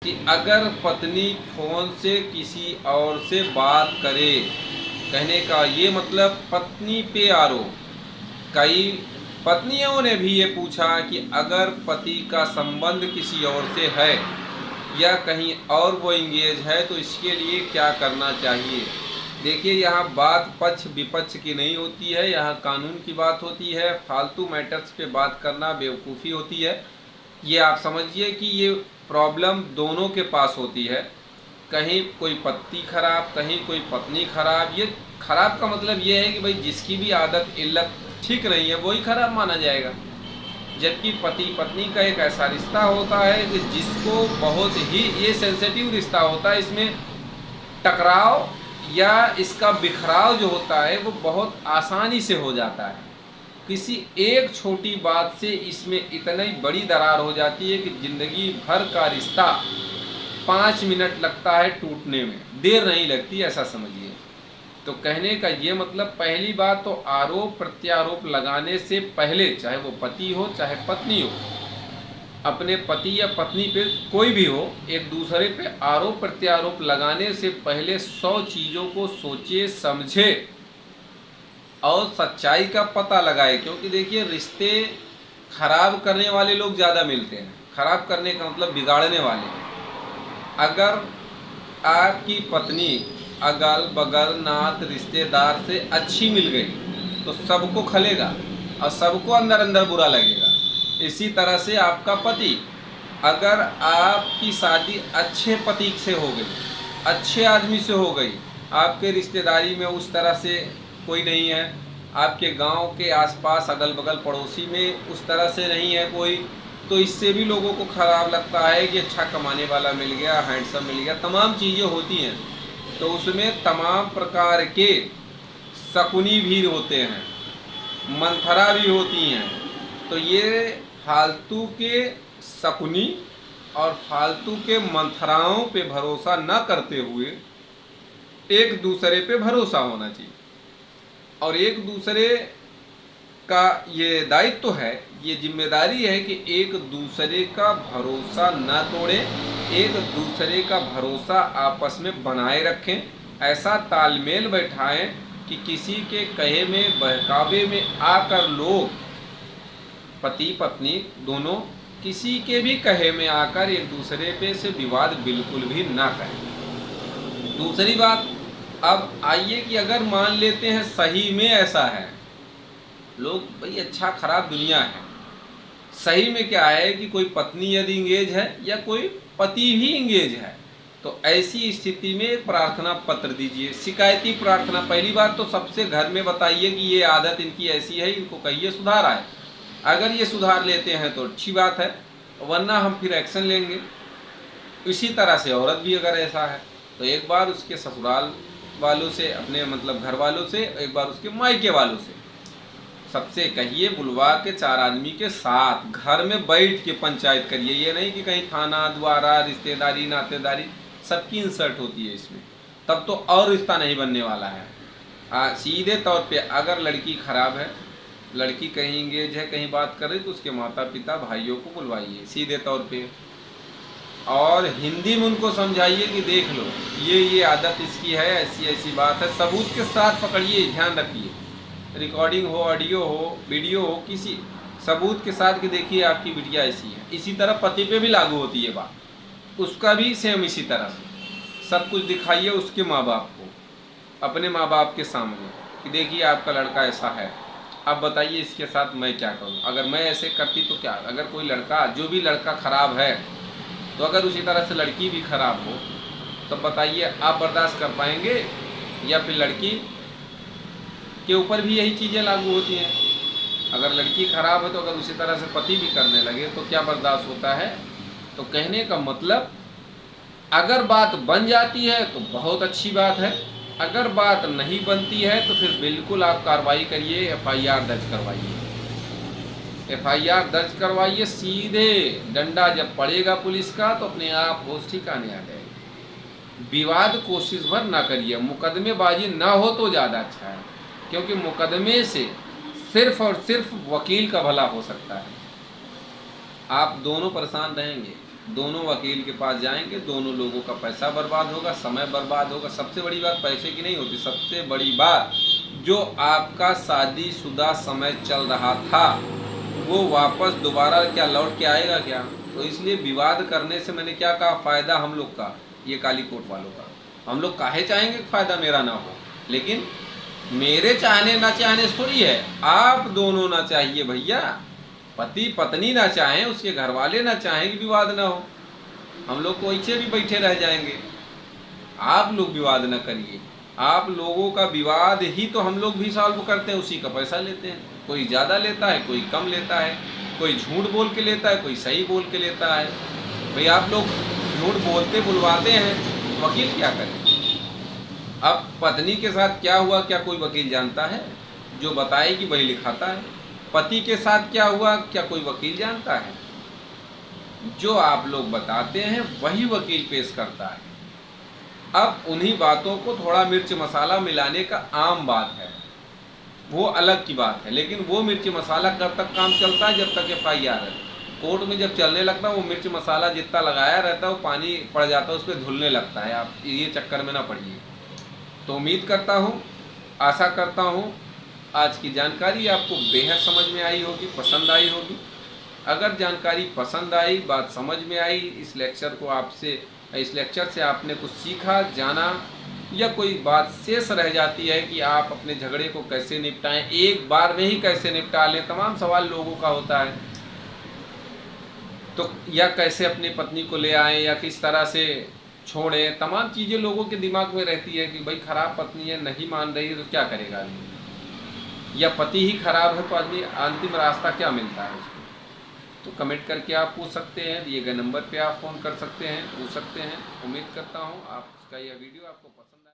कि अगर पत्नी फोन से किसी और से बात करे, कहने का ये मतलब पत्नी पे आरोप। कई पत्नियों ने भी ये पूछा कि अगर पति का संबंध किसी और से है या कहीं और वो इंगेज है तो इसके लिए क्या करना चाहिए। देखिए, यहाँ बात पक्ष विपक्ष की नहीं होती है, यहाँ कानून की बात होती है। फालतू मैटर्स पे बात करना बेवकूफ़ी होती है। ये आप समझिए कि ये प्रॉब्लम दोनों के पास होती है। कहीं कोई पति खराब, कहीं कोई पत्नी खराब। ये खराब का मतलब ये है कि भाई जिसकी भी आदत इल्लत ठीक नहीं है वही खराब माना जाएगा। जबकि पति पत्नी का एक ऐसा रिश्ता होता है कि जिसको बहुत ही ये सेंसिटिव रिश्ता होता है, इसमें टकराव या इसका बिखराव जो होता है वो बहुत आसानी से हो जाता है। किसी एक छोटी बात से इसमें इतनी बड़ी दरार हो जाती है कि ज़िंदगी भर का रिश्ता 5 मिनट लगता है टूटने में, देर नहीं लगती, ऐसा समझिए। तो कहने का ये मतलब, पहली बात तो आरोप प्रत्यारोप लगाने से पहले, चाहे वो पति हो चाहे पत्नी हो, अपने पति या पत्नी पे कोई भी हो, एक दूसरे पे आरोप प्रत्यारोप लगाने से पहले 100 चीज़ों को सोचे समझे और सच्चाई का पता लगाए। क्योंकि देखिए, रिश्ते खराब करने वाले लोग ज़्यादा मिलते हैं। खराब करने का मतलब बिगाड़ने वाले। अगर आपकी पत्नी अगल बगल नात रिश्तेदार से अच्छी मिल गई तो सबको खलेगा और सबको अंदर अंदर बुरा लगेगा। इसी तरह से आपका पति, अगर आपकी शादी अच्छे पति से हो गई, अच्छे आदमी से हो गई, आपके रिश्तेदारी में उस तरह से कोई नहीं है, आपके गांव के आसपास अगल बगल पड़ोसी में उस तरह से नहीं है कोई, तो इससे भी लोगों को ख़राब लगता है कि अच्छा कमाने वाला मिल गया, हैंडसम मिल गया, तमाम चीज़ें होती हैं। तो उसमें तमाम प्रकार के शकुनी भी होते हैं, मंथरा भी होती हैं। तो ये फालतू के शकुनी और फालतू के मंथराओं पे भरोसा न करते हुए एक दूसरे पे भरोसा होना चाहिए। और एक दूसरे का ये दायित्व है, ये जिम्मेदारी है कि एक दूसरे का भरोसा न तोड़ें, एक दूसरे का भरोसा आपस में बनाए रखें। ऐसा तालमेल बैठाएं कि किसी के कहे में बहकावे में आकर लोग, पति पत्नी दोनों, किसी के भी कहे में आकर एक दूसरे पे से विवाद बिल्कुल भी ना करें। दूसरी बात, अब आइए कि अगर मान लेते हैं सही में ऐसा है, लोग भाई अच्छा खराब दुनिया है, सही में क्या है कि कोई पत्नी यदि इंगेज है या कोई पति भी इंगेज है, तो ऐसी स्थिति में एक प्रार्थना पत्र दीजिए, शिकायती प्रार्थना। पहली बात तो सबसे घर में बताइए कि ये आदत इनकी ऐसी है, इनको कहिए सुधार आए। अगर ये सुधार लेते हैं तो अच्छी बात है, वरना हम फिर एक्शन लेंगे। इसी तरह से औरत भी अगर ऐसा है तो एक बार उसके ससुराल वालों से, अपने मतलब घर वालों से, एक बार उसके मायके वालों से, सबसे कहिए, बुलवा के 4 आदमी के साथ घर में बैठ के पंचायत करिए। ये नहीं कि कहीं थाना द्वारा, रिश्तेदारी नातेदारी, सबकी इंसर्ट होती है इसमें, तब तो और रिश्ता नहीं बनने वाला है। सीधे तौर पे अगर लड़की खराब है, लड़की कहीं इंगेज है, कहीं बात कर रही, तो उसके माता पिता भाइयों को बुलवाइए सीधे तौर पे, और हिंदी में उनको समझाइए कि देख लो ये आदत इसकी है, ऐसी ऐसी बात है। सबूत के साथ पकड़िए, ध्यान रखिए, रिकॉर्डिंग हो, ऑडियो हो, वीडियो हो, किसी सबूत के साथ कि देखिए आपकी बिटिया ऐसी है। इसी तरह पति पे भी लागू होती है बात, उसका भी सेम इसी तरह से सब कुछ दिखाइए उसके माँ बाप को, अपने माँ बाप के सामने, कि देखिए आपका लड़का ऐसा है, अब बताइए इसके साथ मैं क्या करूं, अगर मैं ऐसे करती तो क्या। अगर कोई लड़का, जो भी लड़का खराब है, तो अगर उसी तरह से लड़की भी खराब हो तो बताइए आप बर्दाश्त कर पाएंगे, या फिर लड़की के ऊपर भी यही चीज़ें लागू होती हैं। अगर लड़की खराब है तो अगर उसी तरह से पति भी करने लगे तो क्या बर्दाश्त होता है। तो कहने का मतलब, अगर बात बन जाती है तो बहुत अच्छी बात है, अगर बात नहीं बनती है तो फिर बिल्कुल आप कार्रवाई करिए, FIR दर्ज करवाइए। FIR दर्ज करवाइए, सीधे डंडा जब पड़ेगा पुलिस का तो अपने आप होश ठिकाने आ जाएगी। विवाद कोशिश भर ना करिए, मुकदमेबाजी ना हो तो ज़्यादा अच्छा है, क्योंकि मुकदमे से सिर्फ और सिर्फ वकील का भला हो सकता है। आप दोनों परेशान रहेंगे। दोनों वकील के पास जाएंगे, दोनों लोगों का पैसा बर्बाद होगा, समय बर्बाद होगा। सबसे बड़ी बात पैसे की नहीं होती, सबसे बड़ी बात जो आपका शादीशुदा समय चल रहा था वो वापस दोबारा क्या लौट के आएगा क्या? तो इसलिए विवाद करने से मैंने क्या कहा, फ़ायदा हम लोग का, ये काली कोट वालों का। हम लोग काहे चाहेंगे कि फ़ायदा मेरा ना हो, लेकिन मेरे चाहने ना चाहने से थोड़ी है, आप दोनों ना चाहिए भैया, पति पत्नी ना चाहें, उसके घर वाले ना चाहें कि विवाद ना हो, हम लोग को ऐसे भी बैठे रह जाएंगे। आप लोग विवाद न करिए, आप लोगों का विवाद ही तो हम लोग भी सॉल्व करते हैं, उसी का पैसा लेते हैं। कोई ज़्यादा लेता है, कोई कम लेता है, कोई झूठ बोल के लेता है, कोई सही बोल के लेता है। भाई आप लोग झूठ बोलते बुलवाते हैं, वकील क्या करे? अब पत्नी के साथ क्या हुआ क्या कोई वकील जानता है? जो बताएगी वही लिखाता है। पति के साथ क्या हुआ क्या कोई वकील जानता है? जो आप लोग बताते हैं वही वकील पेश करता है। अब उन्हीं बातों को थोड़ा मिर्च मसाला मिलाने का आम बात है, वो अलग की बात है, लेकिन वो मिर्च मसाला कब तक काम चलता है? जब तक FIR है। कोर्ट में जब चलने लगता है वो मिर्च मसाला जितना लगाया रहता है वो पानी पड़ जाता है, उस पर धुलने लगता है। आप ये चक्कर में ना पड़िए। तो उम्मीद करता हूँ, आशा करता हूँ आज की जानकारी आपको बेहद समझ में आई होगी, पसंद आई होगी। अगर जानकारी पसंद आई, बात समझ में आई, इस लेक्चर से आपने कुछ सीखा, जाना, या कोई बात शेष रह जाती है कि आप अपने झगड़े को कैसे निपटाएं, एक बार में ही कैसे निपटा लें, तमाम सवाल लोगों का होता है, तो या कैसे अपनी पत्नी को ले आएं या किस तरह से छोड़ें, तमाम चीज़ें लोगों के दिमाग में रहती है कि भाई ख़राब पत्नी है, नहीं मान रही है तो क्या करेगा आदमी, या पति ही खराब है तो आदमी अंतिम रास्ता क्या मिलता है उसको। तो कमेंट करके आप पूछ सकते हैं, दिए गए नंबर पे आप फ़ोन कर सकते हैं, पूछ सकते हैं। उम्मीद करता हूँ आपका यह वीडियो आपको पसंद